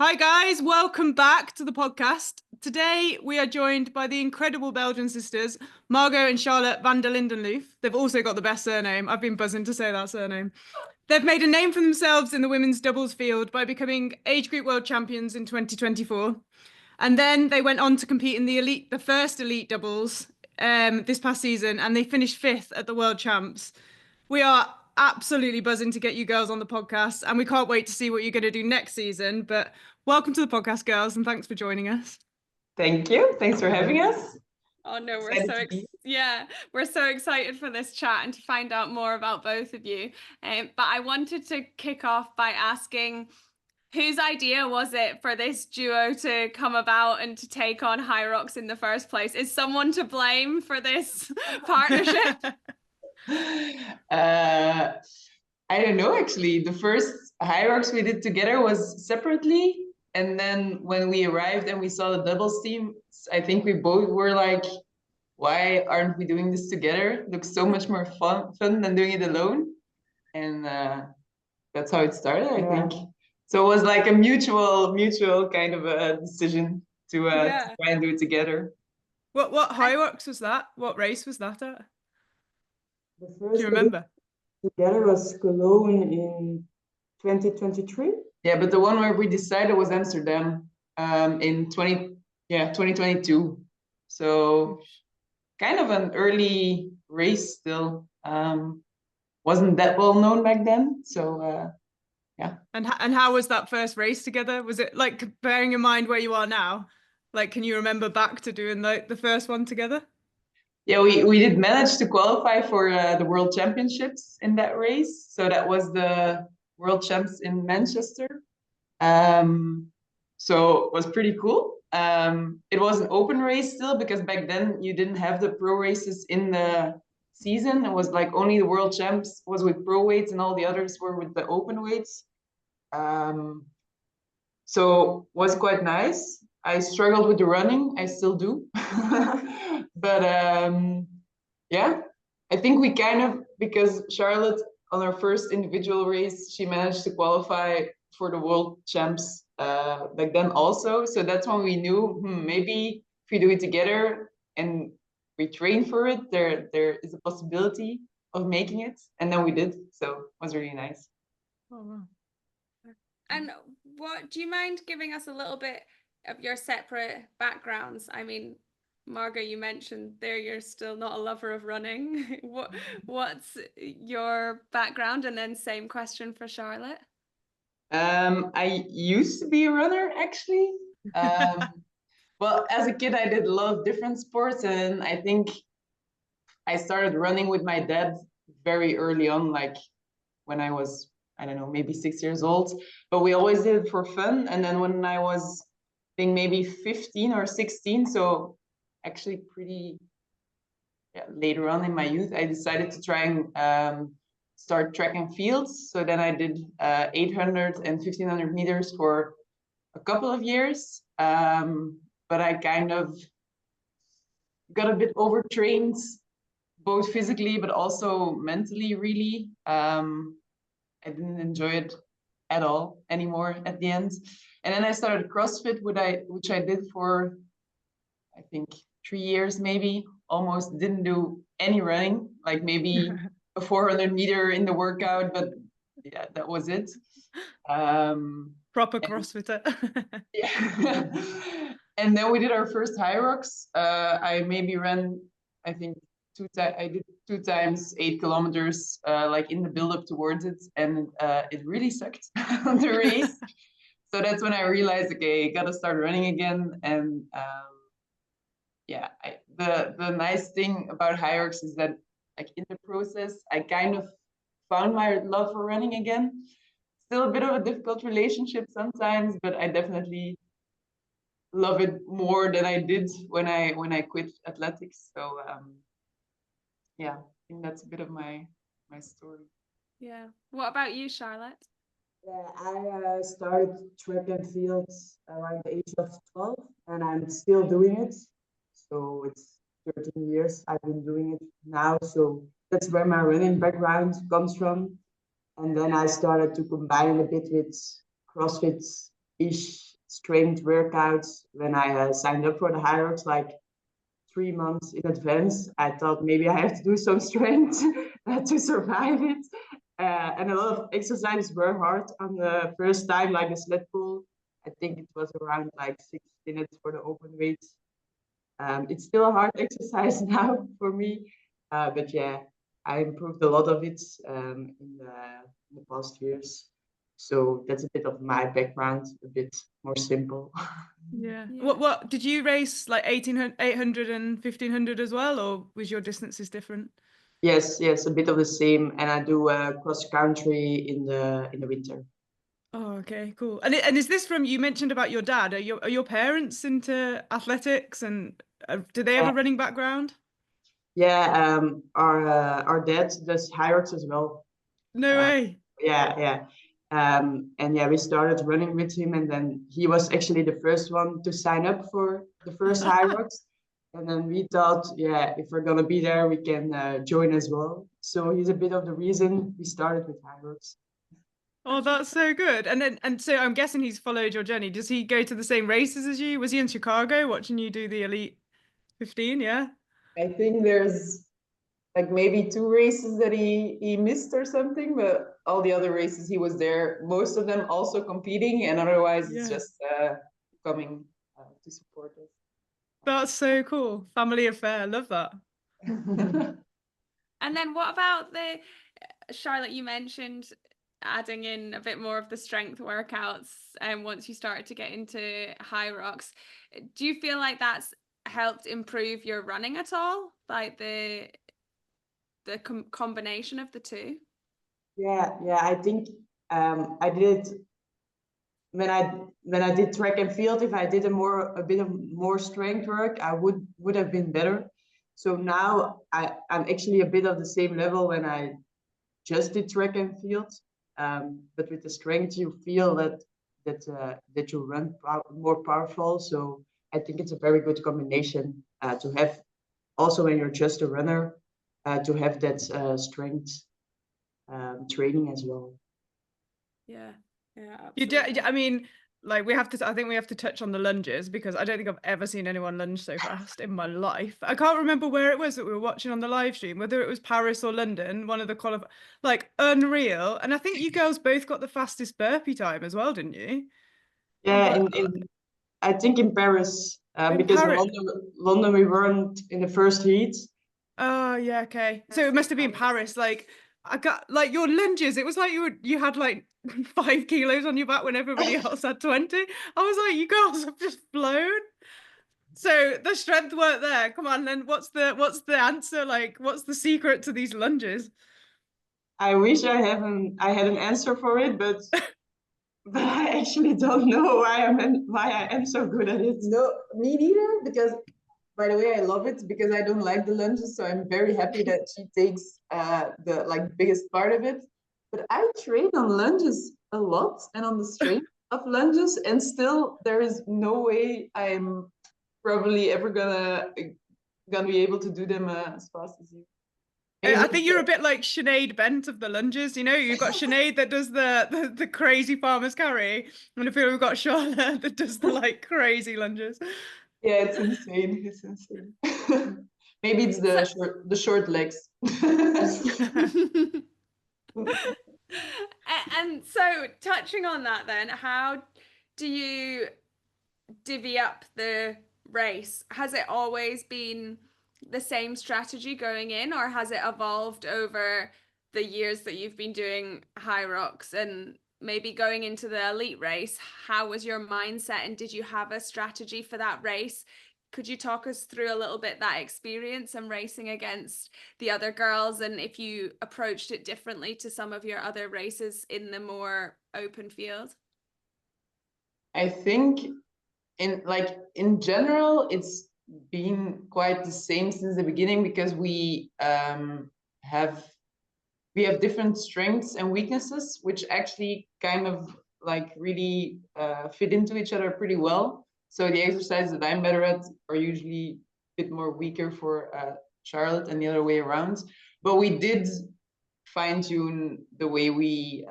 Hi guys, welcome back to the podcast. Today we are joined by the incredible Belgian sisters, Margot and Charlotte Vandenlindenloof. They've also got the best surname. I've been buzzing to say that surname. They've made a name for themselves in the women's doubles field by becoming age group world champions in 2024. And then they went on to compete in the first elite doubles this past season, and they finished fifth at the world champs. We are absolutely buzzing to get you girls on the podcast, and we can't wait to see what you're going to do next season. But welcome to the podcast, girls, and thanks for joining us. Thank you. Thanks for having us. Oh no, we're so excited for this chat and to find out more about both of you. But I wanted to kick off by asking, whose idea was it for this duo to come about and to take on Hyrox in the first place? Is someone to blame for this partnership? I don't know, actually. The first Hyrox we did together was separately. And then when we arrived and we saw the doubles team, I think we both were like, why aren't we doing this together? It looks so much more fun than doing it alone. And that's how it started, I think. So it was like a mutual kind of a decision to try and do it together. What Hyrox was that? What race was that at? The first Do you remember? Together was Cologne in 2023. Yeah, but the one where we decided was Amsterdam in 2022. So kind of an early race still. Wasn't that well known back then. So yeah. And how was that first race together? Was it like, bearing in mind where you are now? Like, can you remember back to doing like the first one together? Yeah, we did manage to qualify for the World Championships in that race. So that was the World Champs in Manchester. So it was pretty cool. It was an open race still, because back then you didn't have the pro races in the season. It was like only the World Champs was with pro weights and all the others were with the open weights. So it was quite nice. I struggled with the running. I still do. But yeah, I think we kind of, because Charlotte on her first individual race, she managed to qualify for the World Champs back then also. So that's when we knew, maybe if we do it together and we train for it, there is a possibility of making it. And then we did. So it was really nice. Oh, wow. And what do you mind giving us a little bit of your separate backgrounds? I mean, Margot, you mentioned there you're still not a lover of running. What's your background? And then same question for Charlotte. I used to be a runner, actually. Well, as a kid, I did a lot of different sports, and I think I started running with my dad very early on, like when I was, I don't know, maybe 6 years old. But we always did it for fun. And then when I was, I think maybe 15 or 16, so actually pretty later on in my youth, I decided to try and start track and fields. So then I did 800 and 1500 meters for a couple of years. But I kind of got a bit overtrained, both physically, but also mentally, really. I didn't enjoy it at all anymore at the end. And then I started CrossFit, which I did for, I think, 3 years maybe. Almost didn't do any running, like maybe a 400 meter in the workout, but yeah, that was it. Proper CrossFitter. Yeah. And then we did our first Hyrox. I maybe ran, I think, I did 2 times 8 kilometers, like in the build up towards it, and it really sucked the race. So that's when I realized, okay, I gotta start running again. And yeah, the nice thing about Hyrox is that, like, in the process, I kind of found my love for running again. Still a bit of a difficult relationship sometimes, but I definitely love it more than I did when I quit athletics. So yeah, I think that's a bit of my story. Yeah. What about you, Charlotte? Yeah, I started track and field around the age of 12, and I'm still doing it. So it's 13 years I've been doing it now. So that's where my running background comes from. And then I started to combine it a bit with CrossFit-ish strength workouts when I signed up for the Hyrox, like 3 months in advance. I thought maybe I have to do some strength to survive it. And a lot of exercises were hard on the first time, like the sled pull. I think it was around like 6 minutes for the open weights. It's still a hard exercise now for me, but yeah, I improved a lot of it in the past years. So that's a bit of my background, a bit more simple. Yeah. What did you race, like 1800, 800 and 1500 as well, or was your distances different? Yes, a bit of the same, and I do cross country in the winter. Oh, okay, cool. And is this from, you mentioned about your dad? Are your parents into athletics, and do they have a running background? Yeah, our dad does Hyrox as well. No way. Yeah. And yeah, we started running with him, and then he was actually the first one to sign up for the first Hyrox. And then we thought, yeah, if we're gonna be there, we can join as well. So he's a bit of the reason we started with Hyrox. Oh, that's so good. And so I'm guessing he's followed your journey. Does he go to the same races as you? Was he in Chicago watching you do the Elite 15? Yeah. I think there's like maybe 2 races that he missed or something, but all the other races he was there, most of them also competing, and otherwise it's just coming to support us. That's so cool. Family affair. Love that. And then what about Charlotte, you mentioned adding in a bit more of the strength workouts and once you started to get into Hyrox. Do you feel like that's helped improve your running at all? Like the combination of the two? Yeah, I think I did when I did track and field. If I did a bit of more strength work, I would have been better. So now I'm actually a bit of the same level when I just did track and field. But with the strength, you feel that you run more powerful. So I think it's a very good combination to have also when you're just a runner to have that strength training as well. Yeah, You do, absolutely. I mean, like I think we have to touch on the lunges, because I don't think I've ever seen anyone lunge so fast in my life. I can't remember where it was that we were watching on the live stream, whether it was Paris or London, one of the like unreal. And I think you girls both got the fastest burpee time as well, didn't you? Yeah, I think in Paris, because Paris. London we weren't in the first heat. Oh yeah, okay. So it must have been Paris. Like I got like your lunges. It was like you had like 5 kilos on your back when everybody else had 20. I was like, you girls have just flown. So the strength weren't there. Come on, then what's the answer? Like, what's the secret to these lunges? I wish I had an answer for it, but I actually don't know why I am so good at it. No, me neither, because by the way, I love it because I don't like the lunges, so I'm very happy that she takes the like biggest part of it. But I train on lunges a lot and on the strength of lunges, and still there is no way I'm probably ever gonna be able to do them as fast as you. I think you're a bit like Sinead Bent of the lunges. You know, you've got Sinead that does the crazy farmer's carry, and I feel we've got Charlotte that does the like crazy lunges. Yeah, it's insane. It's insane. Maybe it's the short legs. And so touching on that then, how do you divvy up the race? Has it always been the same strategy going in, or has it evolved over the years that you've been doing Hyrox? And maybe going into the elite race, how was your mindset, and did you have a strategy for that race? Could you talk us through a little bit that experience and racing against the other girls, and if you approached it differently to some of your other races in the more open field? I think in general, it's been quite the same since the beginning, because we have different strengths and weaknesses, which actually kind of like really fit into each other pretty well. So the exercises that I'm better at are usually a bit more weaker for Charlotte, and the other way around. But we did fine tune the way we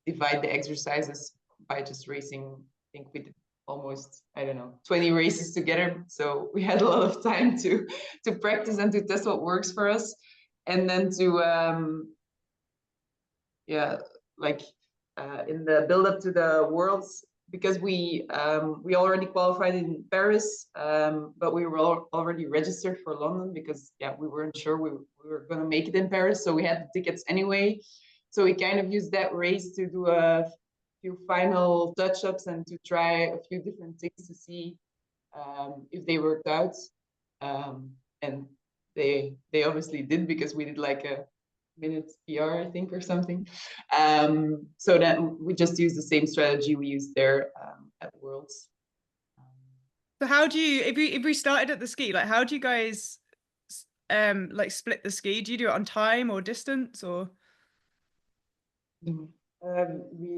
divide the exercises by just racing think we did almost, I don't know, 20 races together. So we had a lot of time to practice and to test what works for us. And then to, in the build up to the Worlds, because we already qualified in Paris, but we were already registered for London because we weren't sure we were going to make it in Paris, so we had the tickets anyway. So we kind of used that race to do a few final touch-ups and to try a few different things to see if they worked out, and they obviously did, because we did like a minute PR, I think, or something. So then we just used the same strategy we used there at Worlds. So how do you, if we started at the ski, like how do you guys like split the ski? Do you do it on time or distance, or? We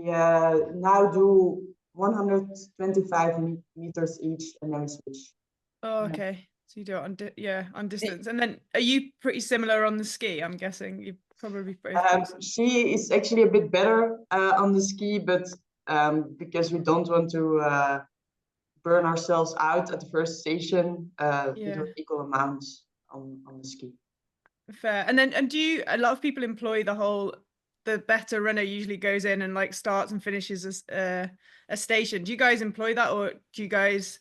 now do 125 meters each, and then we switch. Oh, okay. So you do it on distance, and then are you pretty similar on the ski? I'm guessing you probably both. She is actually a bit better on the ski, but because we don't want to burn ourselves out at the first station, we do equal amounts on the ski. Fair. And do you? A lot of people employ the better runner usually goes in and like starts and finishes a station. Do you guys employ that, or do you guys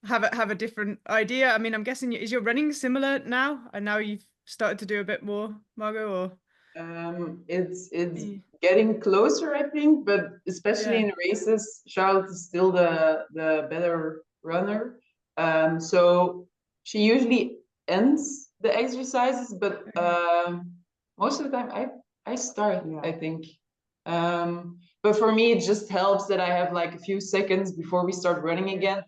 have a different idea? I mean, I'm guessing is your running similar now, and now you've started to do a bit more, Margot, or? It's getting closer, I think, but especially in races, Charlotte is still the better runner. So she usually ends the exercises, but most of the time I start, I think. But for me, it just helps that I have like a few seconds before we start running again,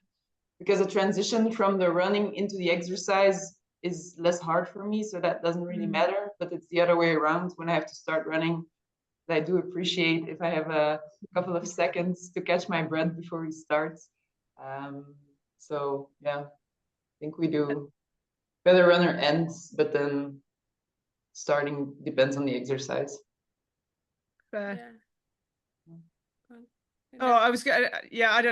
because the transition from the running into the exercise is less hard for me, so that doesn't really matter. But it's the other way around. When I have to start running, I do appreciate if I have a couple of seconds to catch my breath before we start. So yeah, I think we do better runner ends, but then starting depends on the exercise. Fair. Oh, I was gonna,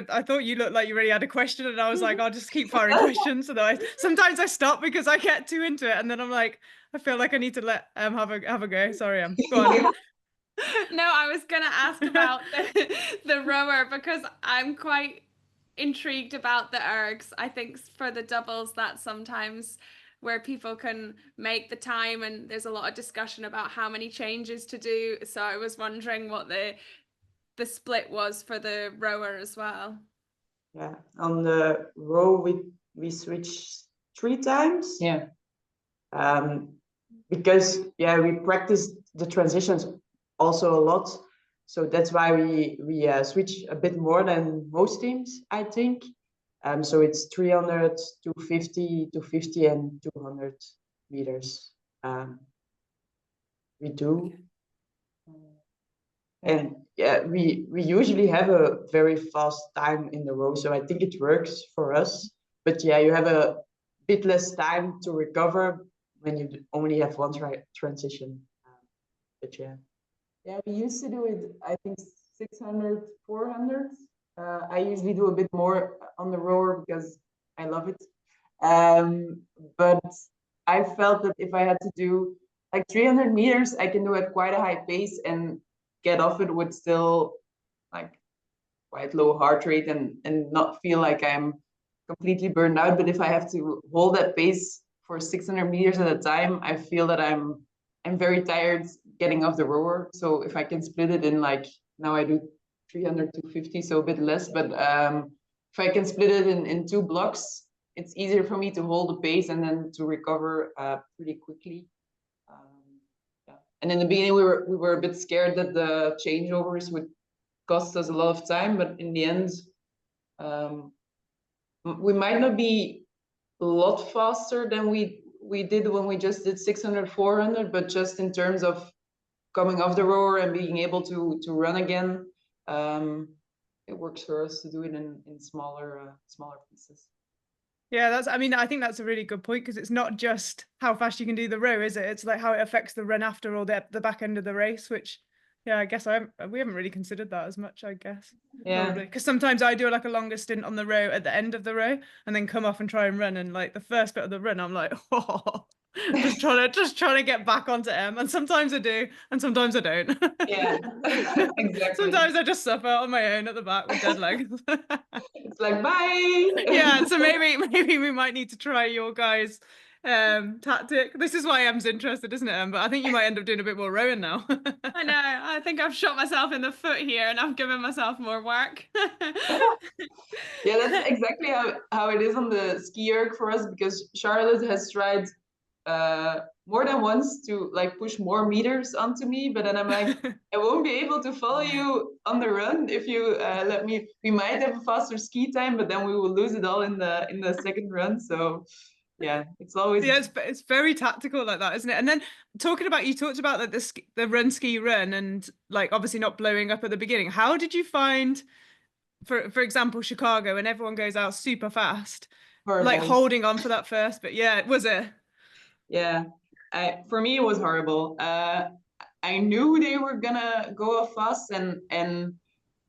I thought you looked like you already had a question, and I was like, I'll just keep firing questions. So that sometimes I stop because I get too into it, and then I'm like, I feel like I need to let have a go. Sorry, go on. No, I was gonna ask about the rower, because I'm quite intrigued about the ergs. I think for the doubles, that's sometimes where people can make the time, and there's a lot of discussion about how many changes to do. So I was wondering what the split was for the rower as well. Yeah, on the row we switch 3 times. Yeah. Because we practice the transitions also a lot, so that's why we switch a bit more than most teams, I think. So it's 300, 250, 250, and 200 meters. We do. And we usually have a very fast time in the row, so I think it works for us. But you have a bit less time to recover when you only have one transition. But we used to do it, I think, 600, 400. I usually do a bit more on the rower because I love it. But I felt that if I had to do like 300 meters, I can do it at quite a high pace and get off it with still like quite low heart rate and not feel like I'm completely burned out. But if I have to hold that pace for 600 meters at a time, I feel that I'm very tired getting off the rower. So if I can split it in, like now I do 300, 250, so a bit less, but if I can split it in 2 blocks, it's easier for me to hold the pace and then to recover pretty quickly. And in the beginning, we were a bit scared that the changeovers would cost us a lot of time, but in the end, we might not be a lot faster than we did when we just did 600, 400, but just in terms of coming off the rower and being able to run again, it works for us to do it in smaller pieces. Yeah, I think that's a really good point, because it's not just how fast you can do the row, is it? It's like how it affects the run after, or the back end of the race, which Yeah, I guess we haven't really considered that as much, I guess. Yeah. Probably. Because sometimes I do like a longer stint on the row at the end of the row and then come off and try and run. And like the first bit of the run, I'm like, oh, just trying to get back onto M. And sometimes I do, and sometimes I don't. Yeah, exactly. Sometimes I just suffer on my own at the back with dead legs. It's like, bye. Yeah, so maybe we might need to try your guys' tactic. This is why Em's interested, isn't it, Em? But I think you might end up doing a bit more rowing now. I know. I think I've shot myself in the foot here and I've given myself more work. Yeah, that's exactly how it is on the ski erg for us, because Charlotte has tried more than once to like push more meters onto me, but then I'm like, I won't be able to follow you on the run if you let me. We might have a faster ski time, but then we will lose it all in the second run. So yeah, it's always it's very tactical like that, isn't it? And then you talked about like the run ski run and like obviously not blowing up at the beginning. How did you find, for example, Chicago, when everyone goes out super fast, horrible. like holding on for that first bit? Yeah, was it? Yeah, for me it was horrible. I knew they were gonna go off fast, and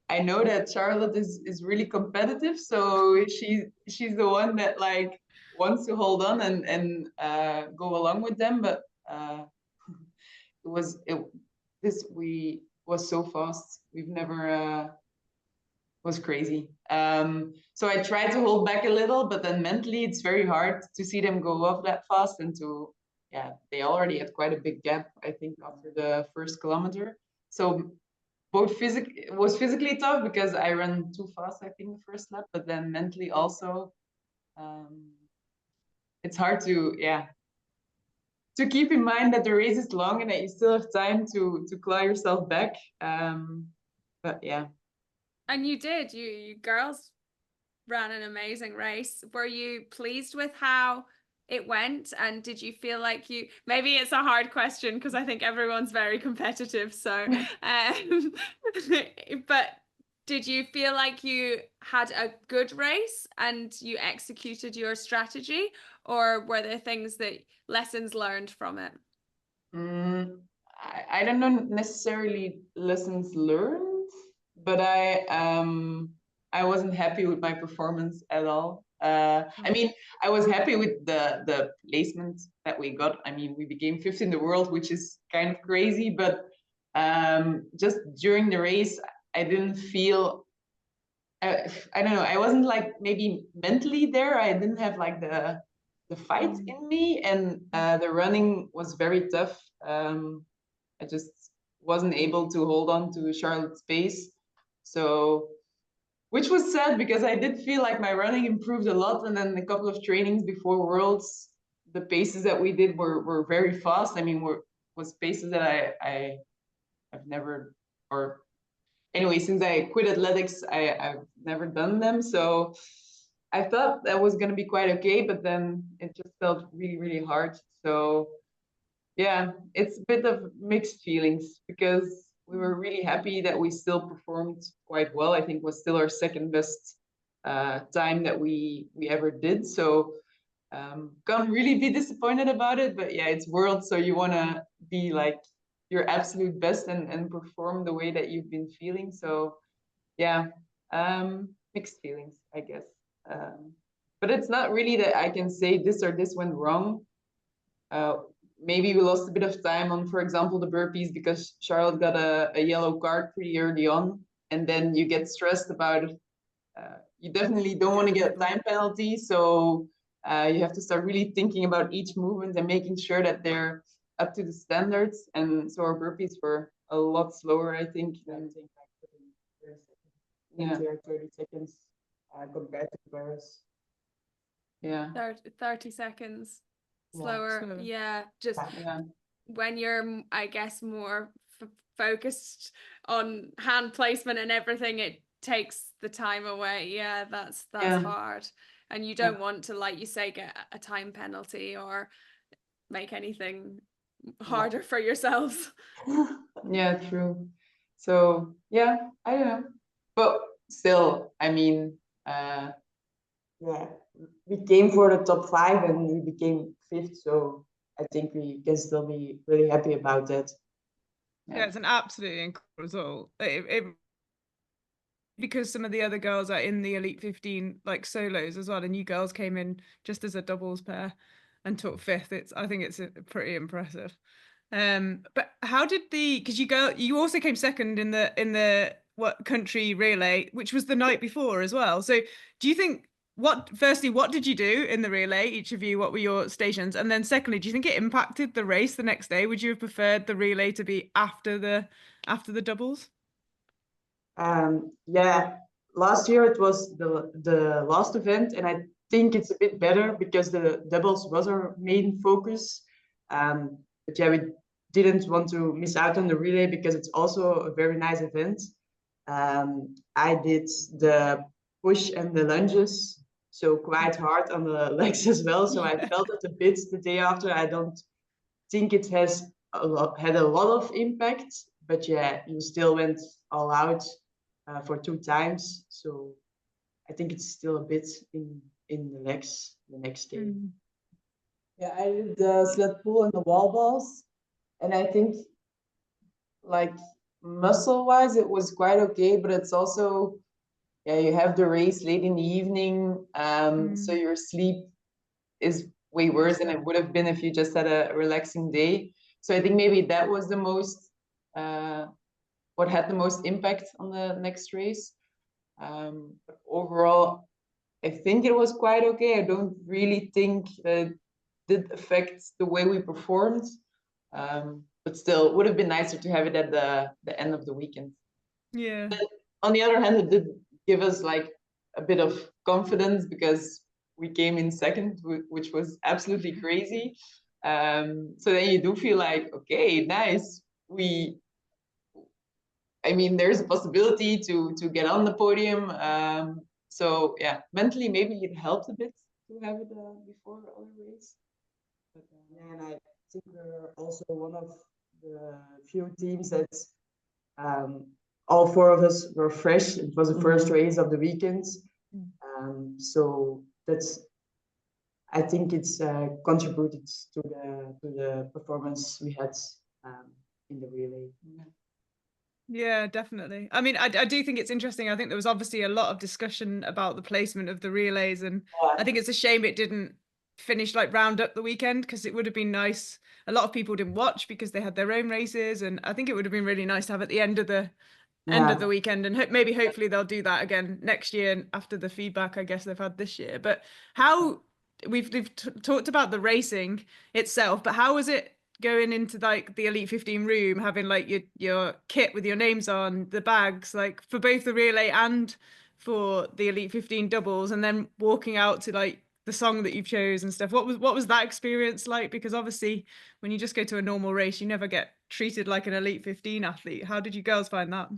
I know that Charlotte is really competitive, so she's the one that like wants to hold on and go along with them, but we was so fast. We've never was crazy. So I tried to hold back a little, but then mentally it's very hard to see them go off that fast, and they already had quite a big gap, I think, after the first kilometer. So it was physically tough because I ran too fast, I think, the first lap, but then mentally also, it's hard to keep in mind that the race is long and that you still have time to claw yourself back. But yeah. And you did. You girls ran an amazing race. Were you pleased with how it went? And did you feel like maybe it's a hard question because I think everyone's very competitive. So, but did you feel like you had a good race and you executed your strategy, or were there lessons learned from it? I don't know necessarily lessons learned, but I wasn't happy with my performance at all. I mean, I was happy with the placement that we got. I mean, we became fifth in the world, which is kind of crazy, but just during the race, I didn't feel, I don't know, I wasn't like maybe mentally there. I didn't have like the fight in me, and the running was very tough. I just wasn't able to hold on to Charlotte's pace. So, which was sad because I did feel like my running improved a lot. And then a couple of trainings before Worlds, the paces that we did were very fast. I mean, was paces that I've never, or anyway, since I quit athletics, I've never done them. So I thought that was going to be quite okay, but then it just felt really, really hard. So yeah, it's a bit of mixed feelings because we were really happy that we still performed quite well. I think was still our second best time that we ever did. So can't really be disappointed about it. But yeah, it's World, so you want to be like your absolute best and perform the way that you've been feeling. So yeah, mixed feelings, I guess. But it's not really that I can say this or this went wrong. Maybe we lost a bit of time on, for example, the burpees because Charlotte got a yellow card pretty early on, and then you get stressed about you definitely don't want to get a time penalty, so you have to start really thinking about each movement and making sure that they're up to the standards. And so our burpees were a lot slower, I think. Yeah, 30 seconds compared to Paris. Yeah, 30 seconds slower. Yeah, just when you're, I guess, more focused on hand placement and everything, it takes the time away. Yeah, that's hard. And you don't want to, like you say, get a time penalty or make anything harder for yourselves. Yeah, true. So yeah, I don't know, but still, I mean, yeah, we came for the top 5 and we became 5th, so I think we can still be really happy about that. Yeah, it's an absolutely incredible result. Because some of the other girls are in the Elite 15 like solos as well, and you girls came in just as a doubles pair and took fifth. I think it's pretty impressive. But how did because you also came second in the what country relay, which was the night before as well. So do you think what did you do in the relay, each of you? What were your stations? And then secondly, do you think it impacted the race the next day? Would you have preferred the relay to be after the doubles? Yeah, last year it was the last event, and I think it's a bit better because the doubles was our main focus. But yeah, we didn't want to miss out on the relay because it's also a very nice event. I did the push and the lunges, so quite hard on the legs as well. So I felt it a bit the day after. I don't think it has had a lot of impact, but yeah, you still went all out for 2 times. So I think it's still a bit in the legs the next day. Yeah, I did the sled pull and the wall balls, and I think like muscle wise it was quite okay, but it's also you have the race late in the evening, so your sleep is way worse than it would have been if you just had a relaxing day. So I think maybe that was the most what had the most impact on the next race. But overall, I think it was quite okay. I don't really think that it did affect the way we performed. But still, it would have been nicer to have it at the end of the weekend. Yeah. But on the other hand, it did give us like a bit of confidence because we came in second, which was absolutely crazy. So then you do feel like, okay, nice. There's a possibility to get on the podium. So yeah, mentally maybe it helped a bit to have it before the other race. But, and I think we're also one of the few teams that all 4 of us were fresh. It was the first race of the weekend. So I think it's contributed to the performance we had in the relay. Yeah, definitely. I do think it's interesting. I think there was obviously a lot of discussion about the placement of the relays, and I think it's a shame it didn't finish like round up the weekend, because it would have been nice. A lot of people didn't watch because they had their own races, and I think it would have been really nice to have at the end of the weekend, and hopefully they'll do that again next year after the feedback I guess they've had this year. But how we've talked about the racing itself, but how was it going into like the Elite 15 room, having like your kit with your names on, the bags, like for both the relay and for the Elite 15 doubles, and then walking out to like the song that you've chose and stuff? What was that experience like? Because obviously when you just go to a normal race, you never get treated like an Elite 15 athlete. How did you girls find that?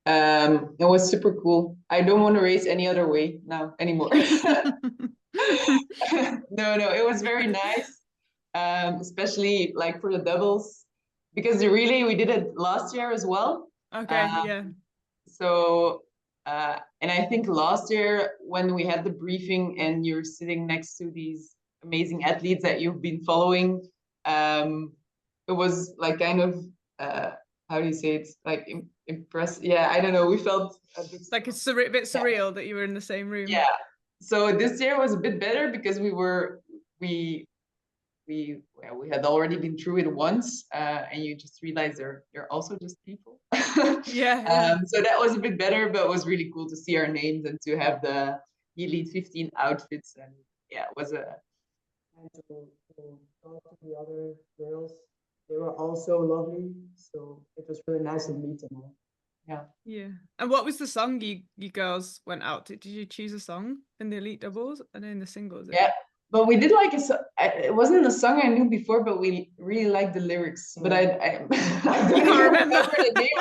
It was super cool. I don't want to race any other way now anymore. No, it was very nice. Especially like for the doubles, because the relay we did it last year as well. Okay, yeah. So, and I think last year when we had the briefing and you're sitting next to these amazing athletes that you've been following, it was like kind of, how do you say it? Like impressed. Yeah, I don't know. We felt a bit like it's a bit surreal that you were in the same room. Yeah. So this year was a bit better because we had already been through it once, and you just realize they're also just people. Yeah. So that was a bit better, but it was really cool to see our names and to have the Elite 15 outfits, and yeah, it was and to talk to the other girls. They were also lovely, so it was really nice to meet them all. Yeah. And what was the song you girls went out to? Did you choose a song in the Elite doubles and in the singles? Yeah, but we did like it wasn't a song I knew before, but we really liked the lyrics. But I you can't remember the name.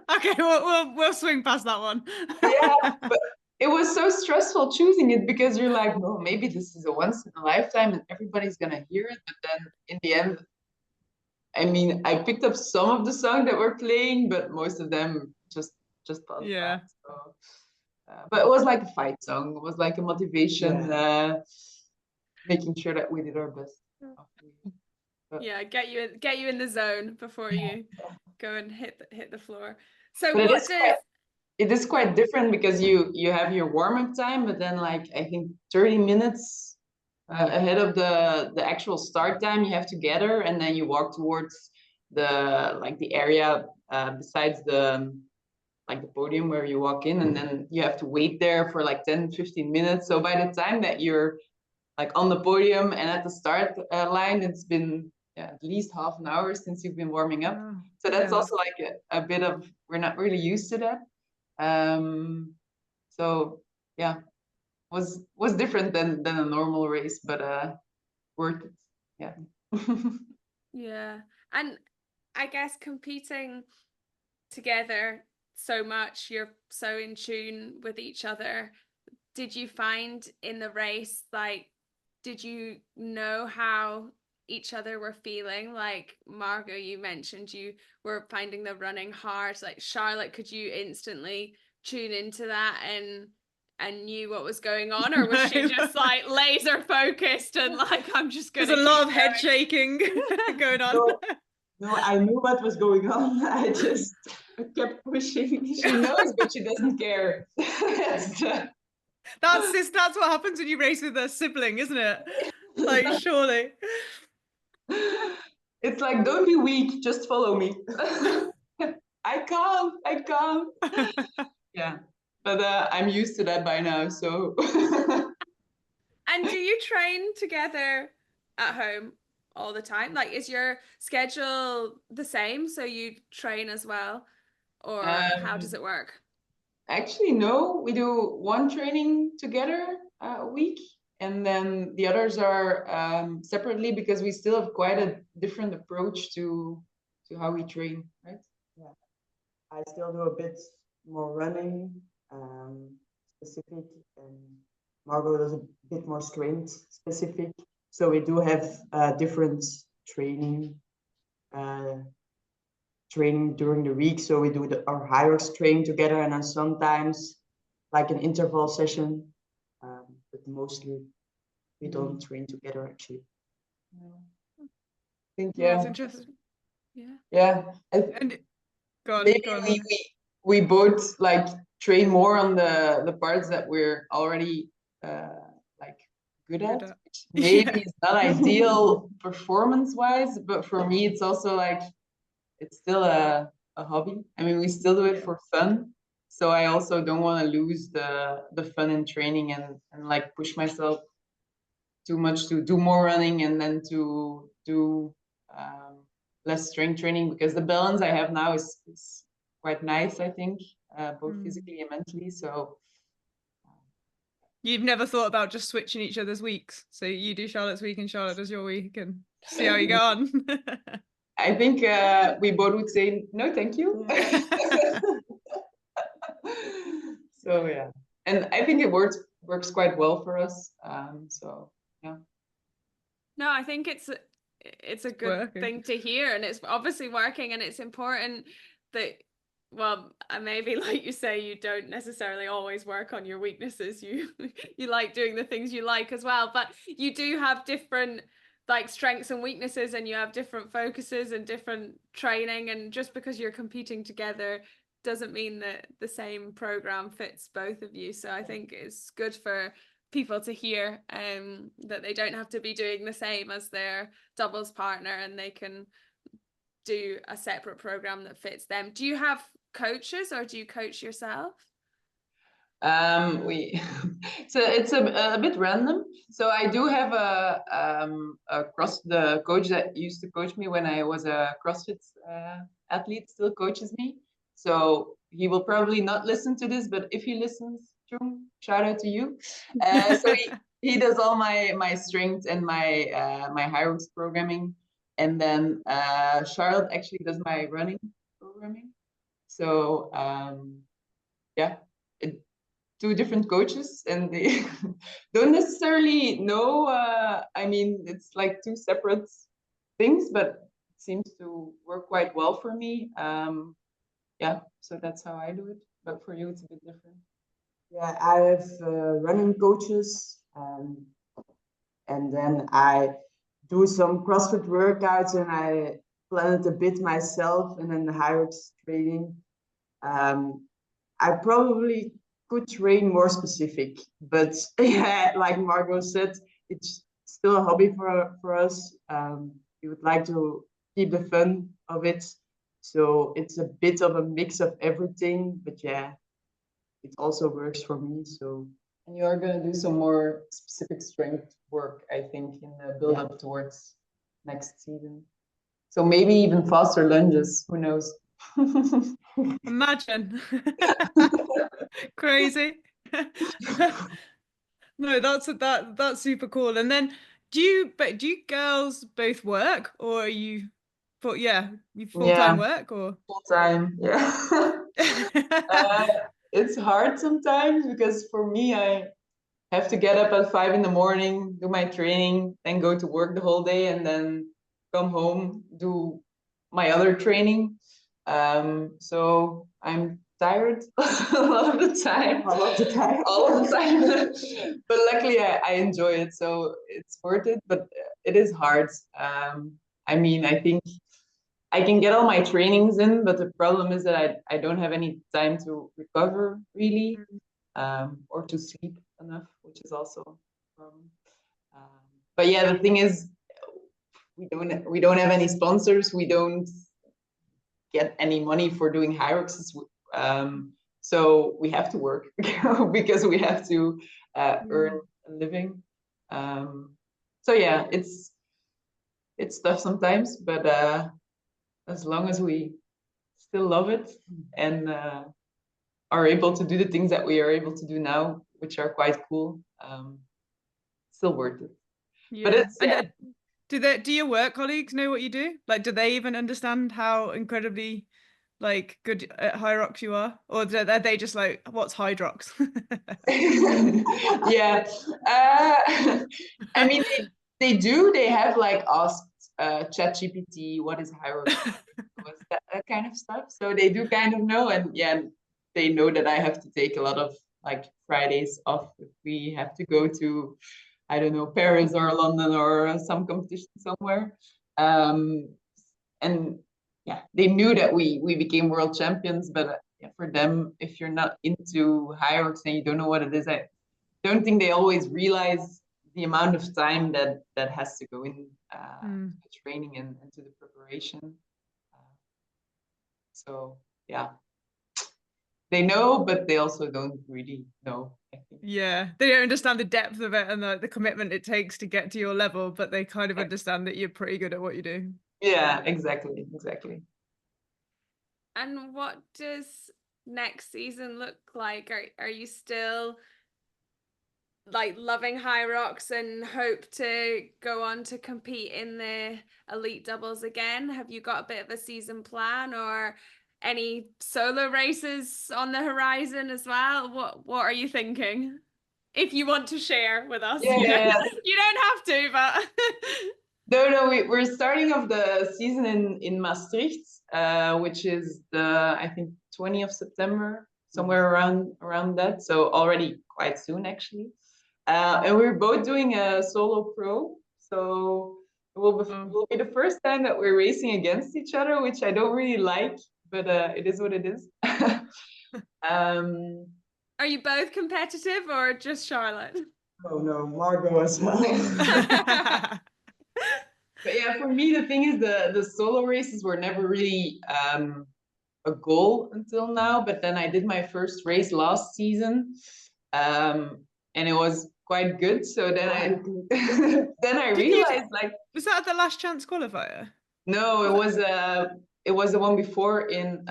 Okay, we'll swing past that one. Yeah, but it was so stressful choosing it because you're like, no, maybe this is a once in a lifetime and everybody's gonna hear it. But then in the end, I picked up some of the songs that were playing, but most of them just passed by. So, but it was like a fight song. It was like a motivation, making sure that we did our best. But, yeah, get you in the zone before you go and hit the floor. So but what does it is quite different because you have your warm-up time, but then like I think 30 minutes ahead of the actual start time, you have to gather, and then you walk towards the area besides the podium where you walk in, and then you have to wait there for like 10-15 minutes. So by the time that you're like on the podium and at the start line, it's been at least half an hour since you've been warming up. So that's also like a bit of, we're not really used to that. So yeah, was different than a normal race, but worth it. Yeah. Yeah. And I guess competing together so much, you're so in tune with each other. Did you find in the race, like, did you know how each other were feeling? Like Margot, you mentioned you were finding the running hard. Like Charlotte, could you instantly tune into that and knew what was going on, or was she just like laser focused and like, I'm just gonna there's a lot of head shaking going on? No, I knew what was going on. I just kept pushing. She knows, but she doesn't care. That's what happens when you race with a sibling, isn't it? Like, surely. It's like, don't be weak, just follow me. I can't. Yeah, but I'm used to that by now, so. And do you train together at home all the time? Like, is your schedule the same, so you train as well, or how does it work? Actually, no, we do one training together a week, and then the others are separately, because we still have quite a different approach to how we train, right? Yeah, I still do a bit more running, specific, and Margot does a bit more strength specific. So we do have different training during the week. So we do our Hyrox training together, and then sometimes like an interval session, but mostly we don't train together actually. I think That's interesting. Yeah. And go on. We both like train more on the parts that we're already like good at. Which maybe it's not ideal performance wise, but for me it's also like it's still a hobby. I mean, we still do it for fun. So I also don't want to lose the fun in training and like push myself too much to do more running and then to do less strength training, because the balance I have now is quite nice, I think, both physically and mentally. So you've never thought about just switching each other's weeks? So you do Charlotte's week and Charlotte does your week, and see how you go on. I think we both would say no, thank you. So yeah, and I think it works quite well for us. So yeah. No, I think it's a good thing to hear, and it's obviously working, and it's important that, well, maybe like you say, you don't necessarily always work on your weaknesses. You like doing the things you like as well, but you do have different like strengths and weaknesses, and you have different focuses and different training, and just because you're competing together doesn't mean that the same program fits both of you. So I think it's good for people to hear that they don't have to be doing the same as their doubles partner, and they can do a separate program that fits them. Do you have coaches, or do you coach yourself? So it's a bit random. So I do have the coach that used to coach me when I was a CrossFit athlete still coaches me. So he will probably not listen to this, but if he listens, shout out to you. So he does all my strength and my Hyrox programming, and then Charlotte actually does my running programming. So yeah. Two different coaches, and they don't necessarily know. I mean, it's like two separate things, but it seems to work quite well for me. Yeah, so that's how I do it. But for you, it's a bit different. Yeah, I have running coaches, and then I do some CrossFit workouts, and I plan it a bit myself, and then the Hyrox training. I probably could train more specific, but yeah, like Margot said, it's still a hobby for us. We would like to keep the fun of it. So it's a bit of a mix of everything, but yeah, it also works for me. So And you are going to do some more specific strength work, I think, in the build up towards next season. So maybe even faster lunges, who knows? Imagine. Crazy. No, that's super cool. And then do you girls both work, or are you you full-time work or full-time? Yeah. It's hard sometimes because for me, I have to get up at 5 in the morning, do my training, then go to work the whole day, and then come home, do my other training. So I'm tired a lot of the time. all of the time. All of the time. But luckily, I enjoy it, so it's worth it. But it is hard. I mean, I think I can get all my trainings in, but the problem is that I don't have any time to recover really, or to sleep enough, which is also a problem. But yeah, the thing is, we don't have any sponsors. We don't get any money for doing Hyroxes. So we have to work because we have to earn a living. So yeah, it's tough sometimes, but as long as we still love it and are able to do the things that we are able to do now, which are quite cool, still worth it. yeah. But it's do your work colleagues know what you do? Like, do they even understand how incredibly like good at Hyrox you are, or are they just like, what's Hyrox? Yeah, I mean they do. They have like asked ChatGPT what is Hyrox, what's that kind of stuff. So they do kind of know, and yeah, they know that I have to take a lot of like Fridays off if we have to go to, I don't know, Paris or London or some competition somewhere. And yeah, they knew that we became world champions, but yeah, for them, if you're not into Hyrox and you don't know what it is, I don't think they always realize the amount of time that has to go in to the training and to the preparation. So yeah, they know, but they also don't really know, I think. Yeah, they don't understand the depth of it and the commitment it takes to get to your level, but they kind of understand that you're pretty good at what you do. Yeah, exactly. And what does next season look like? Are you still like loving Hyrox and hope to go on to compete in the elite doubles again? Have you got a bit of a season plan or any solo races on the horizon as well? What are you thinking? If you want to share with us, Yeah, you don't have to, but no, we're starting off the season in Maastricht, which is I think 20th of September, somewhere around that. So already quite soon, actually. And we're both doing a solo pro. So it will be the first time that we're racing against each other, which I don't really like, but it is what it is. Are you both competitive or just Charlotte? Oh no, Margot as well. But yeah, for me, the thing is the solo races were never really a goal until now. But then I did my first race last season, and it was quite good. So then I realized like, was that the last chance qualifier? No, it was the one before in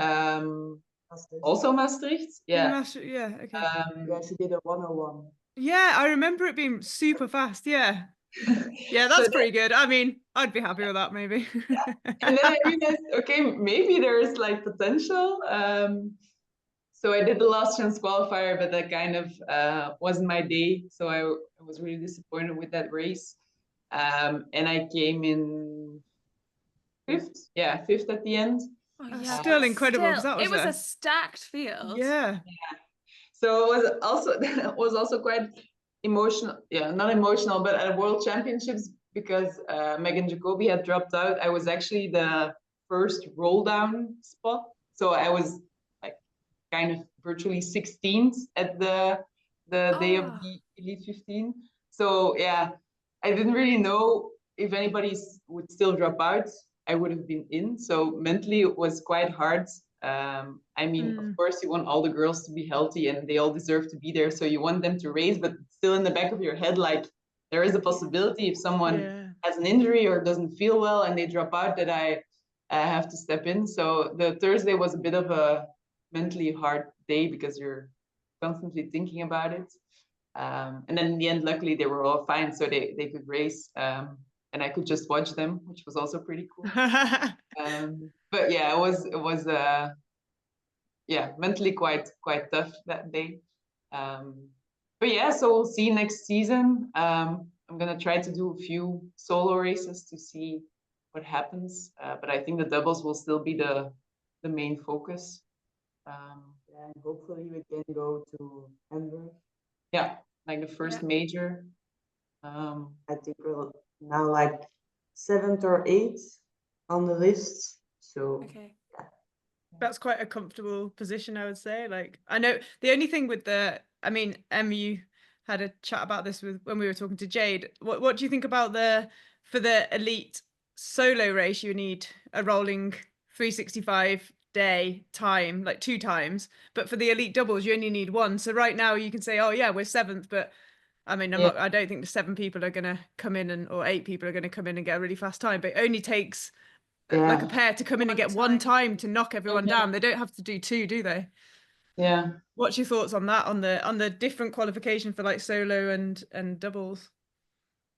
also Maastricht. Yeah. Yeah. Okay. Yeah, she did a 101. Yeah, I remember it being super fast. Yeah. Yeah, that's pretty good. I mean, I'd be happy with that maybe. And then I realized, okay, maybe there's like potential. So I did the last chance qualifier, but that kind of wasn't my day. So I was really disappointed with that race. And I came in fifth. Yeah, fifth at the end. Oh, yeah, still incredible. That was it was a stacked field. Yeah. So it was also quite emotional. Yeah, not emotional, but at World Championships because Megan Jacobi had dropped out. I was actually the first roll down spot. So I was like kind of virtually 16th at the day of the Elite 15. So yeah, I didn't really know if anybody would still drop out. I would have been in. So mentally it was quite hard. I mean, of course, you want all the girls to be healthy and they all deserve to be there. So you want them to race, but still in the back of your head, like there is a possibility if someone has an injury or doesn't feel well and they drop out that I have to step in. So the Thursday was a bit of a mentally hard day because you're constantly thinking about it. And then in the end, luckily they were all fine, so they could race. And I could just watch them, which was also pretty cool. But yeah, it was yeah, mentally quite tough that day. But yeah, so we'll see next season. I'm gonna try to do a few solo races to see what happens. But I think the doubles will still be the main focus. Yeah, and hopefully we can go to Hamburg. Yeah, like the first major. I think we're now like 7th or 8th on the list. So that's quite a comfortable position, I would say. Like, I know the only thing with I mean, you had a chat about this when we were talking to Jade. What do you think about for the elite solo race, you need a rolling 365 day time, like 2 times, but for the elite doubles you only need 1. So right now you can say, oh yeah, we're 7th, but I mean, I don't think the 7 people are going to come in or 8 people are going to come in and get a really fast time, but it only takes like a pair to come in and get 1 time to knock everyone down. They don't have to do 2, do they? Yeah. What's your thoughts on that, on the different qualification for like solo and doubles?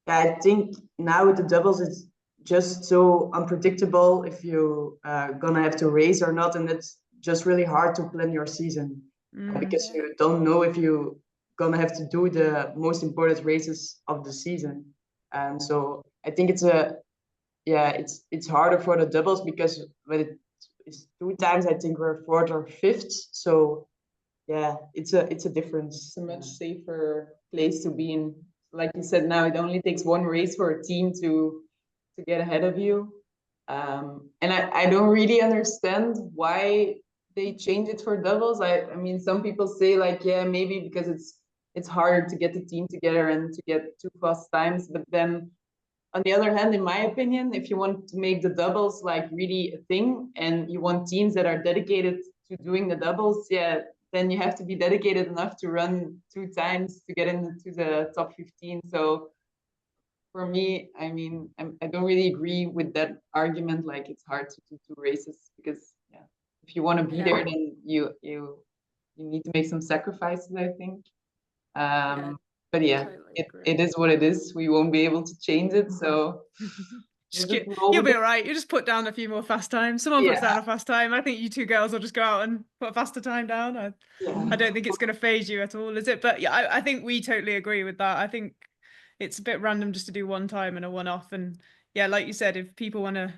Yeah, I think now with the doubles, it's just so unpredictable if you gonna have to race or not, and it's just really hard to plan your season because you don't know if you gonna have to do the most important races of the season. And so I think it's harder for the doubles because when it's 2 times, I think we're 4th or 5th. So yeah, it's a difference. It's a much safer place to be in. Like you said, now it only takes 1 race for a team to get ahead of you. And I don't really understand why they change it for doubles. I mean, some people say like, yeah, maybe because it's harder to get the team together and to get 2 fast times. But then on the other hand, in my opinion, if you want to make the doubles like really a thing and you want teams that are dedicated to doing the doubles, yeah, then you have to be dedicated enough to run 2 times to get into the top 15. So for me, I mean, I don't really agree with that argument. Like it's hard to do 2 races because if you want to be there, then you need to make some sacrifices, I think. But yeah, totally it is what it is. We won't be able to change it. So you'll be all right. You just put down a few more fast times. Someone puts down a fast time. I think you 2 girls will just go out and put a faster time down. I don't think it's going to phase you at all, is it? But yeah, I think we totally agree with that. I think it's a bit random just to do 1 time and a 1-off. And yeah, like you said, if people want to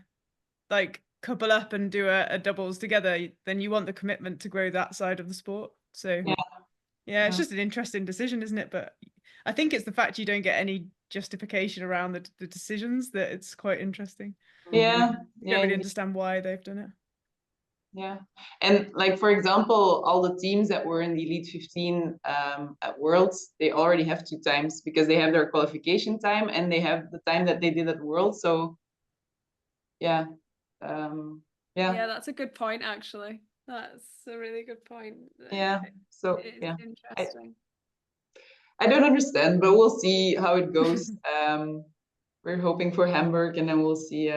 like couple up and do a doubles together, then you want the commitment to grow that side of the sport. So yeah, it's just an interesting decision, isn't it? But I think it's the fact you don't get any justification around the decisions that it's quite interesting. Yeah. You don't really understand why they've done it. Yeah. And like, for example, all the teams that were in the Elite 15 at Worlds, they already have 2 times because they have their qualification time and they have the time that they did at Worlds. So yeah. Yeah, that's a good point, actually. That's a really good point. Yeah. So it's interesting. I don't understand, but we'll see how it goes. We're hoping for Hamburg, and then we'll see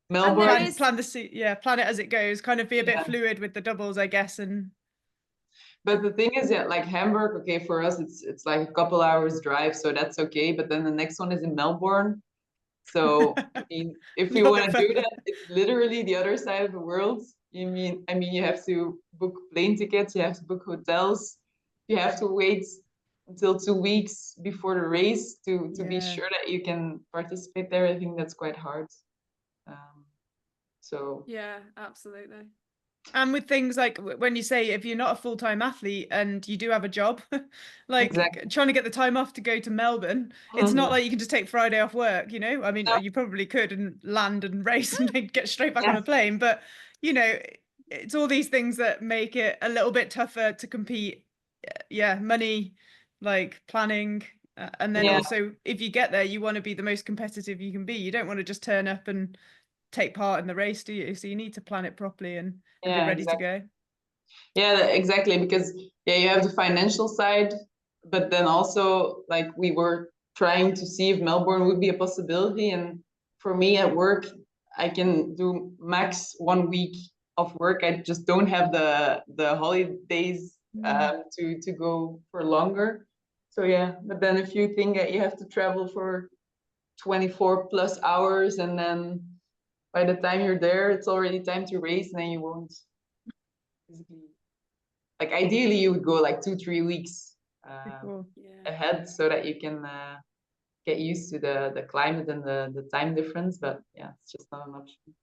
Melbourne. Plan it as it goes. Kind of be a bit fluid with the doubles, I guess. But the thing is that like Hamburg, okay, for us it's like a couple hours drive, so that's okay. But then the next one is in Melbourne. So I mean, if you want to do that, it's literally the other side of the world. I mean, you have to book plane tickets, you have to book hotels, you have to wait until 2 weeks before the race to be sure that you can participate there. I think that's quite hard. So yeah, absolutely. And with things like when you say if you're not a full-time athlete and you do have a job, like Exactly. trying to get the time off to go to Melbourne, it's not like you can just take Friday off work, you know? I mean, No. you probably could and land and race and then get straight back on Yeah. a plane, but you know, it's all these things that make it a little bit tougher to compete. Yeah, money, like planning, and then Yeah. also if you get there, you want to be the most competitive you can be. You don't want to just turn up and take part in the race, do you? So you need to plan it properly and be ready exactly. to go. Yeah, exactly. Because you have the financial side, but then also like we were trying to see if Melbourne would be a possibility. And for me at work, I can do max 1 week of work. I just don't have the holidays to go for longer. So yeah, but then if you think that you have to travel for 24 plus hours, and then by the time you're there, it's already time to race, and then you won't physically. Like ideally, you would go like 2-3 weeks Cool. ahead so that you can get used to the climate and the time difference. But yeah, it's just not an option.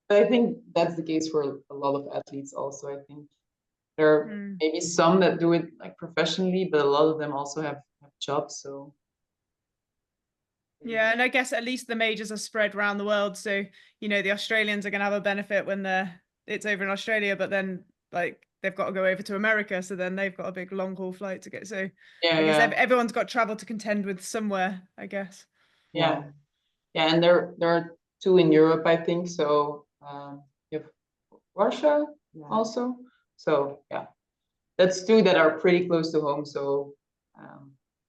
But I think that's the case for a lot of athletes also. I think there are maybe some that do it like professionally, but a lot of them also have jobs. So yeah, and I guess at least the majors are spread around the world. So, you know, the Australians are going to have a benefit when it's over in Australia, but then like they've got to go over to America. So then they've got a big long haul flight to get. So I guess everyone's got travel to contend with somewhere, I guess. Yeah. And there are 2 in Europe, I think. So you have Russia also. So yeah, that's 2 that are pretty close to home. So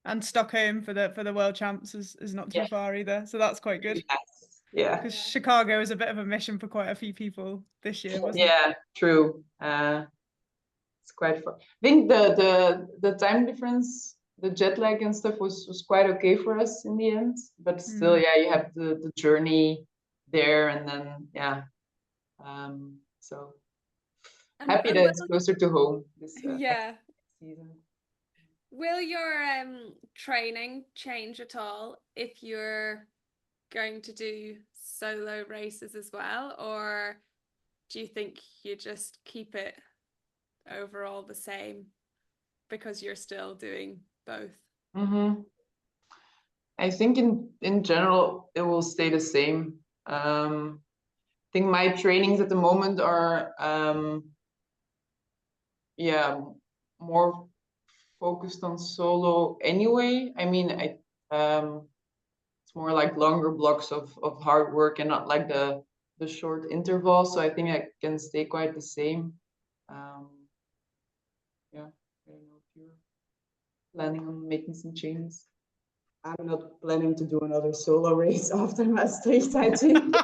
and Stockholm for the world champs is not too far either. So that's quite good. Yes. Yeah. Because Chicago is a bit of a mission for quite a few people this year, wasn't it? Yeah, true. It's quite far. I think the time difference, the jet lag and stuff was quite okay for us in the end. But still, yeah, you have the journey there, and then so happy that it's closer to home this season. Will your training change at all if you're going to do solo races as well, or do you think you just keep it overall the same because you're still doing both? I think in general it will stay the same. I think my trainings at the moment are more focused on solo anyway. I mean, it's more like longer blocks of hard work and not like the short intervals. So I think I can stay quite the same. I don't know if you're planning on making some changes. I'm not planning to do another solo race after Maastricht, I think.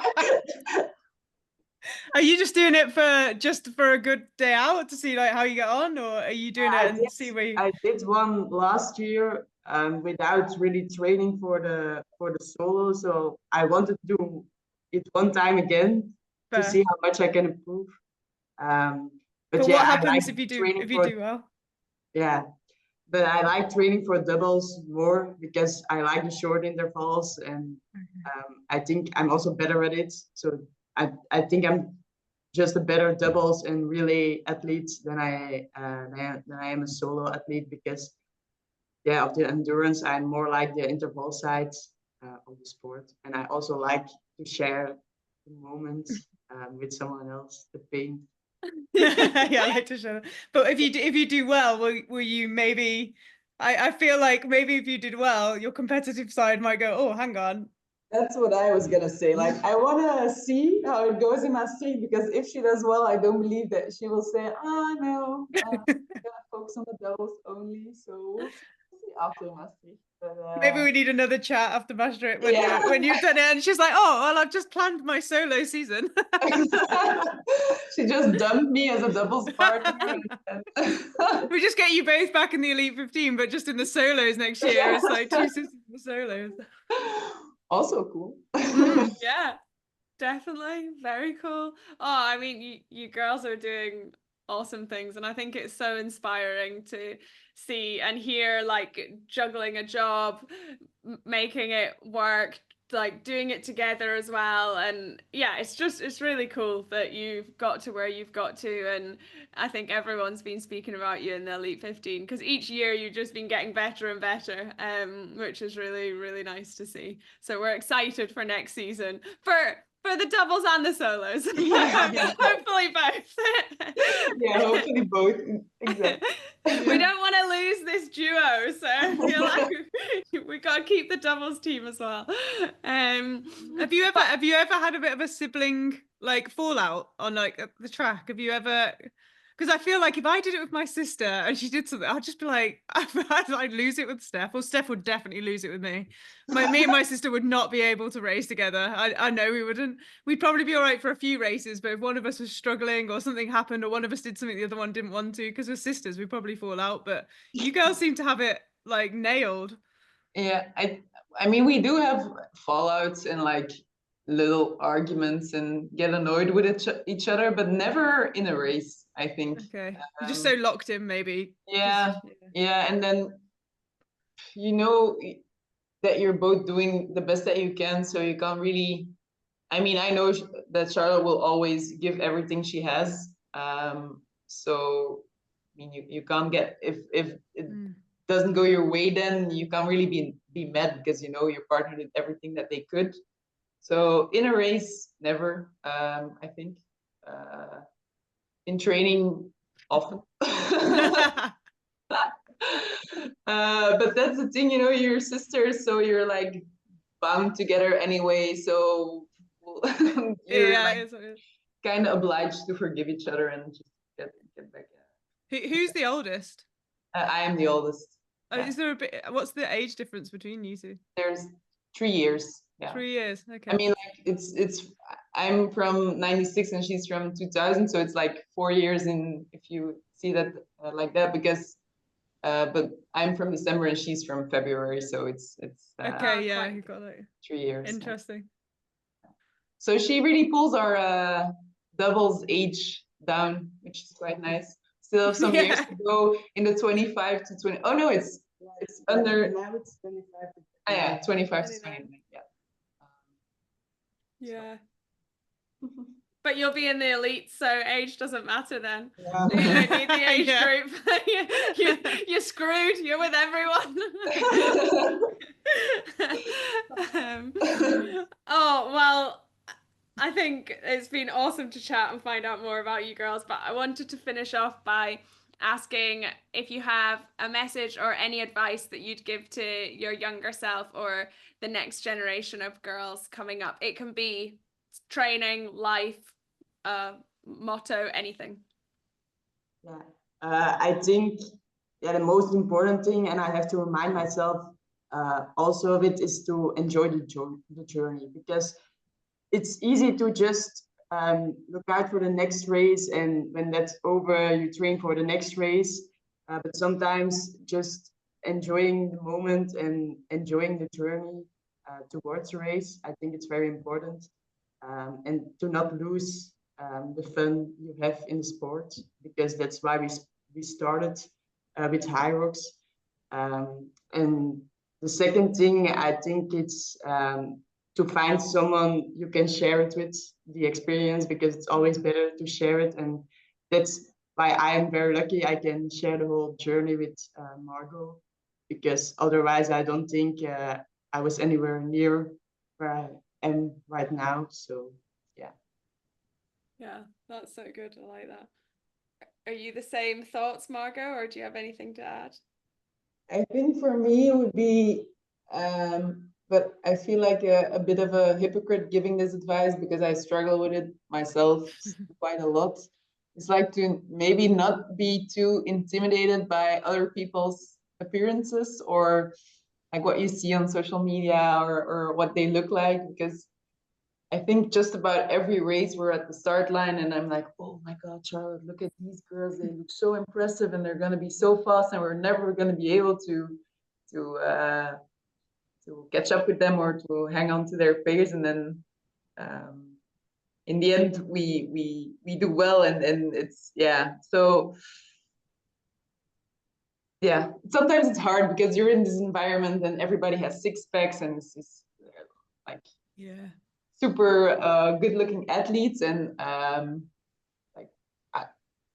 Are you just doing it for a good day out to see like how you get on, or are you doing it and see where you... I did one last year without really training for the solo, so I wanted to do it one time again to see how much I can improve. But yeah, what happens if you do well? Yeah, but I like training for doubles more because I like the short intervals, and I think I'm also better at it. So I think I'm just a better doubles and relay athlete than I am a solo athlete, because of the endurance, I'm more like the interval side of the sport, and I also like to share the moments with someone else, the pain. I like to share. But if you do well, will you maybe? I feel like maybe if you did well, your competitive side might go, oh, hang on. That's what I was gonna say. Like, I wanna see how it goes in Maastricht, because if she does well, I don't believe that she will say, "Oh no, I'm gonna focus on the doubles only." So we'll see after Maastricht. But, maybe we need another chat after Maastricht when you've done it, and she's like, "Oh, well, I've just planned my solo season." She just dumped me as a doubles partner. We just get you both back in the Elite 15, but just in the solos next year. It's like 2 sisters in the solos. Also cool. Yeah, definitely. Very cool. Oh, I mean, you girls are doing awesome things, and I think it's so inspiring to see and hear, like, juggling a job, making it work, like doing it together as well. And yeah, it's really cool that you've got to where you've got to. And I think everyone's been speaking about you in the Elite 15 because each year you've just been getting better and better, which is really, really nice to see. So we're excited for next season for the doubles and the solos. Hopefully both. Yeah, hopefully both. Exactly. We don't want to lose this duo, so I feel like we got to keep the doubles team as well. Have you ever had a bit of a sibling like fallout on like the track? Have you ever? Because I feel like if I did it with my sister and she did something, I'd just be like, I'd lose it with Steph, or Steph would definitely lose it with me. Me and my sister would not be able to race together. I know we wouldn't. We'd probably be all right for a few races, but if one of us was struggling or something happened or one of us did something the other one didn't want to, because we're sisters, we'd probably fall out. But you girls seem to have it like nailed. Yeah, I mean, we do have fallouts and like little arguments and get annoyed with each other, but never in a race, I think. Okay. You're just so locked in, maybe. Yeah, yeah. And then you know that you're both doing the best that you can, so you can't really. I mean, I know that Charlotte will always give everything she has. So I mean, you can't get if it doesn't go your way, then you can't really be mad because you know your partner did everything that they could. So in a race, never. I think in training, often. But that's the thing, you know, you're sisters, so you're like bound together anyway. So you're like kind of obliged to forgive each other and just get back. Who's the oldest? I am the oldest. Yeah. Is there a bit? What's the age difference between you two? There's 3 years. Yeah. 3 years. Okay. I mean, like it's. I'm from '96 and she's from 2000, so it's like 4 years in if you see that like that because. But I'm from December and she's from February, so it's. Okay, yeah, you got it. 3 years. Interesting. Yeah. So she really pulls our doubles age down, which is quite nice. Still have some years to go in the 25 to 20. Oh no, it's under. Now it's 25 to 20. Oh, yeah, 25 to 29. Yeah. Yeah. But you'll be in the elite, so age doesn't matter then. Yeah. You don't need the age group. You're screwed. You're with everyone. Oh, well, I think it's been awesome to chat and find out more about you girls, but I wanted to finish off by asking if you have a message or any advice that you'd give to your younger self or the next generation of girls coming up. It can be training, life, motto, anything. Yeah, I think the most important thing, and I have to remind myself also of it, is to enjoy the journey, because it's easy to just look out for the next race, and when that's over, you train for the next race. But sometimes just enjoying the moment and enjoying the journey towards the race, I think it's very important, and to not lose the fun you have in the sport, because that's why we started with Hyrox. And the second thing, I think it's to find someone you can share it with, the experience, because it's always better to share it. And that's why I am very lucky I can share the whole journey with Margot, because otherwise I don't think I was anywhere near where I am right now. So yeah, that's so good. I like that. Are you the same thoughts, Margot, or do you have anything to add? I think for me it would be, but I feel like a bit of a hypocrite giving this advice because I struggle with it myself quite a lot. It's like to maybe not be too intimidated by other people's appearances or like what you see on social media or what they look like, because I think just about every race we're at the start line and I'm like, oh my God, Charlotte, look at these girls. They look so impressive and they're going to be so fast and we're never going to be able to catch up with them or to hang on to their pace. And then in the end, we do well and it's, yeah. So yeah, sometimes it's hard because you're in this environment and everybody has six packs and it's just, like super good looking athletes, and like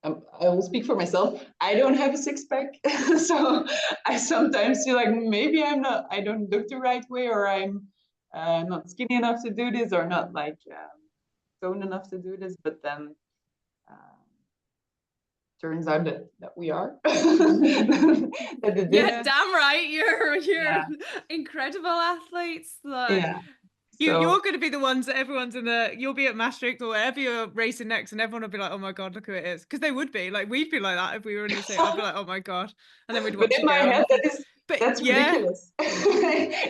I will speak for myself. I don't have a six pack, so I sometimes feel like maybe I don't look the right way, or I'm not skinny enough to do this, or not like toned enough to do this. But then turns out that we are. Yeah, damn right. You're incredible athletes. Like, you're going to be the ones that everyone's you'll be at Maastricht or wherever you're racing next, and everyone will be like, oh my God, look who it is. Because they would be like, we'd be like that if we were in the same. I'd be like, oh my God. And then we'd watch but in my head, that's ridiculous.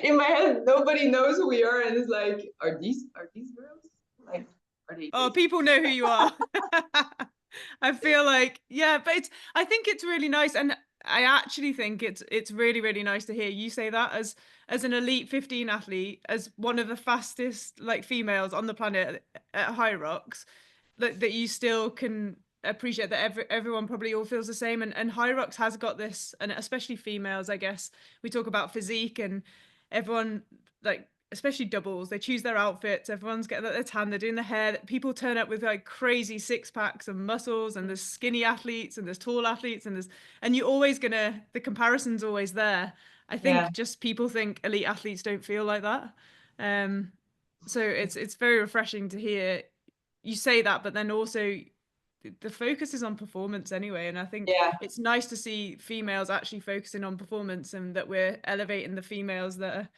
In my head, nobody knows who we are, and it's like, are these girls? Like, are they? Oh, people know who you are. I feel like, but I think it's really nice, and I actually think it's really, really nice to hear you say that as an elite 15 athlete, as one of the fastest like females on the planet at Hyrox, that you still can appreciate that everyone probably all feels the same, and Hyrox has got this, and especially females, I guess we talk about physique, and everyone, like especially doubles, they choose their outfits, everyone's getting their tan, they're doing the hair, people turn up with like crazy six packs and muscles, and there's skinny athletes and there's tall athletes, and you're always the comparison's always there. I think just people think elite athletes don't feel like that. So it's very refreshing to hear you say that, but then also the focus is on performance anyway, and I think it's nice to see females actually focusing on performance, and that we're elevating the females that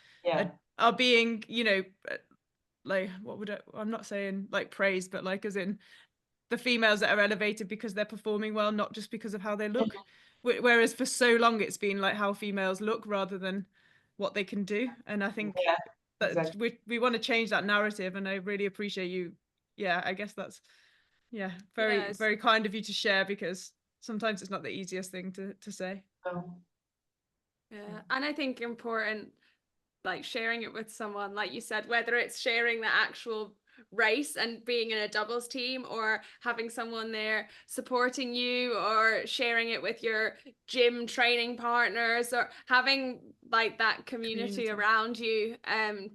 are being, like, I'm not saying like praised, but like as in the females that are elevated because they're performing well, not just because of how they look. Whereas for so long it's been like how females look rather than what they can do, and I think that we want to change that narrative, and I really appreciate you. I guess that's very very kind of you to share, because sometimes it's not the easiest thing to say. And I think important, like sharing it with someone, like you said, whether it's sharing the actual race and being in a doubles team, or having someone there supporting you, or sharing it with your gym training partners, or having like that community around you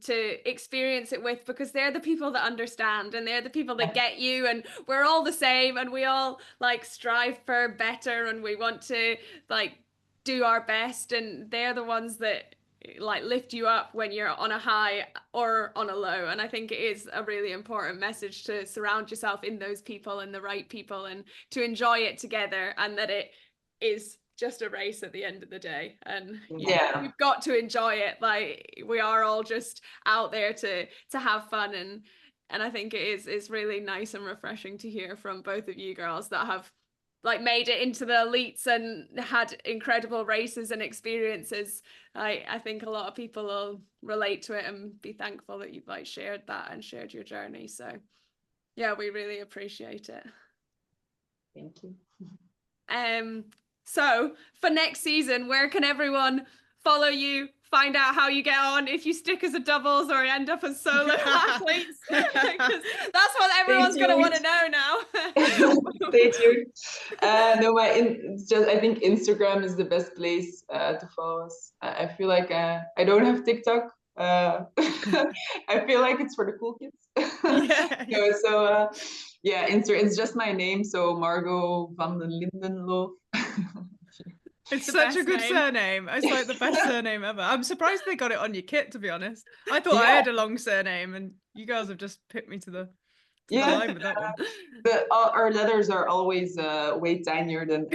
to experience it with, because they're the people that understand, and they're the people that get you, and we're all the same, and we all like strive for better, and we want to like do our best, and they're the ones that like lift you up when you're on a high or on a low. And I think it is a really important message to surround yourself in those people and the right people, and to enjoy it together, and that it is just a race at the end of the day, and you've got to enjoy it. Like, we are all just out there to have fun, and I think it's really nice and refreshing to hear from both of you girls that have like made it into the elites and had incredible races and experiences. I think a lot of people will relate to it and be thankful that you've like shared that and shared your journey. So we really appreciate it. Thank you. So for next season, where can everyone follow you, find out how you get on, if you stick as a doubles or end up as solo athletes? Because that's what everyone's going to want to know now. Stay tuned. No, I think Instagram is the best place to follow us. I feel like I don't have TikTok. I feel like it's for the cool kids. It's just my name, so Margot Vandenlindenloof. It's such a good surname. It's like the best surname ever. I'm surprised they got it on your kit, to be honest. I thought I had a long surname, and you guys have just picked me to the line with that one. Our letters are always way tinier than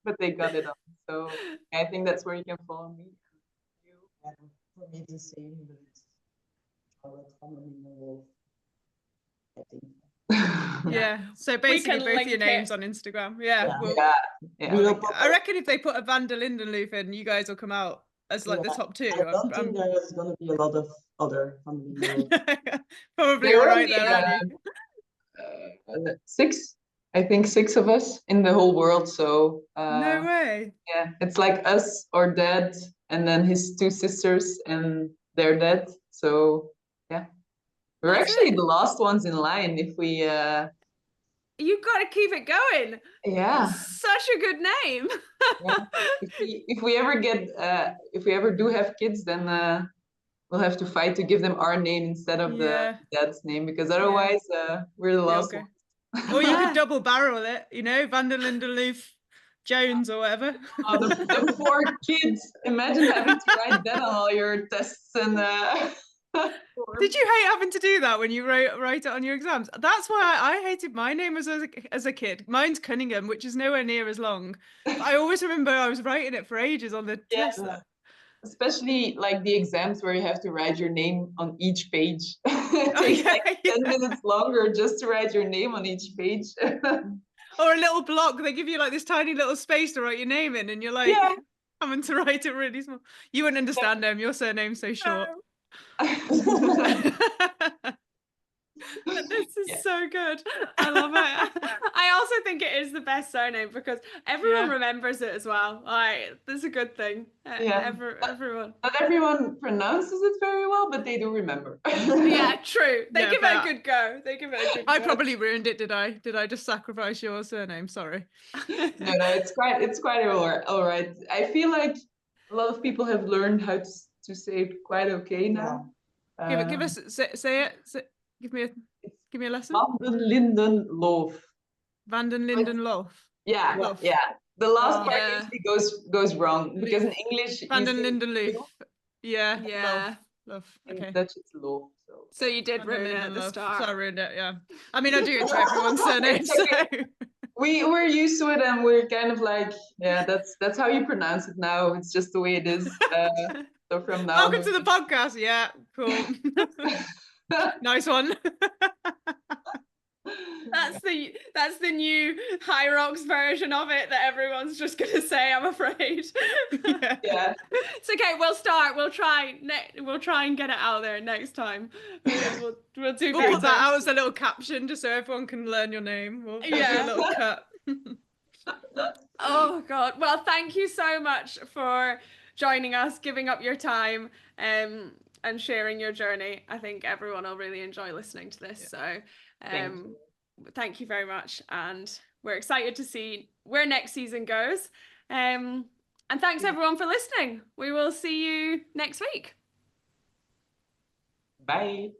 but they got it on. So I think that's where you can follow me. For me, it's the same, but it's Charlotte Vandenlindenloof, I think. So basically both your names on Instagram. I reckon if they put a Vandenlindenloof in, you guys will come out as like the top two. I don't think there's gonna be a lot of other Vandenlindenloof. Probably all right there, aren't you? 6, I think 6 of us in the whole world. So no way. It's like us, our dad, and then his 2 sisters and their dad. So we're actually the last ones in line. If we you've got to keep it going. Such a good name. If we ever do have kids, then we'll have to fight to give them our name instead of the dad's name, because otherwise we're the last ones. Or you could double barrel it, you know, Vandenlindenloof Jones or whatever. Oh, the poor kids. Imagine having to write that on all your tests and Did you hate having to do that when you write it on your exams? That's why I hated my name as a kid. Mine's Cunningham, which is nowhere near as long. But I always remember I was writing it for ages on the test. Especially like the exams where you have to write your name on each page. It takes like 10 minutes longer just to write your name on each page. Or a little block, they give you like this tiny little space to write your name in, and you're like having to write it really small. You wouldn't understand them, your surname's so short. This is so good. I love it. I also think it is the best surname because everyone remembers it as well. Like, that's a good thing. Everyone. Not everyone pronounces it very well, but they do remember. Yeah, true. They give it a good go. I probably ruined it, did I? Did I just sacrifice your surname? Sorry. No, it's quite all right. I feel like a lot of people have learned how to say it quite okay now. Give us say it. Give me a lesson. Vandenlindenloof. Vandenlindenloof. Yeah. The last part usually goes wrong because in English Vandenlindenloof. Yeah. Love. Okay. In Dutch it's loof. So you did ruin it at the start. So I ruined it. Yeah. I mean, I do it to everyone's surname. So. We're used to it, and we're kind of like, that's how you pronounce it now. It's just the way it is. So from now. Welcome to the podcast. Yeah. Cool. Nice one. That's the new Hyrox version of it that everyone's just gonna say, I'm afraid. Yeah. It's okay, we'll start. We'll try and get it out there next time. We'll do We'll put that out as a little caption just so everyone can learn your name. We'll do a little cut. Oh God. Well, thank you so much for joining us, giving up your time, and sharing your journey. I think everyone will really enjoy listening to this. So thank you very much, and we're excited to see where next season goes. And thanks everyone for listening. We will see you next week. Bye.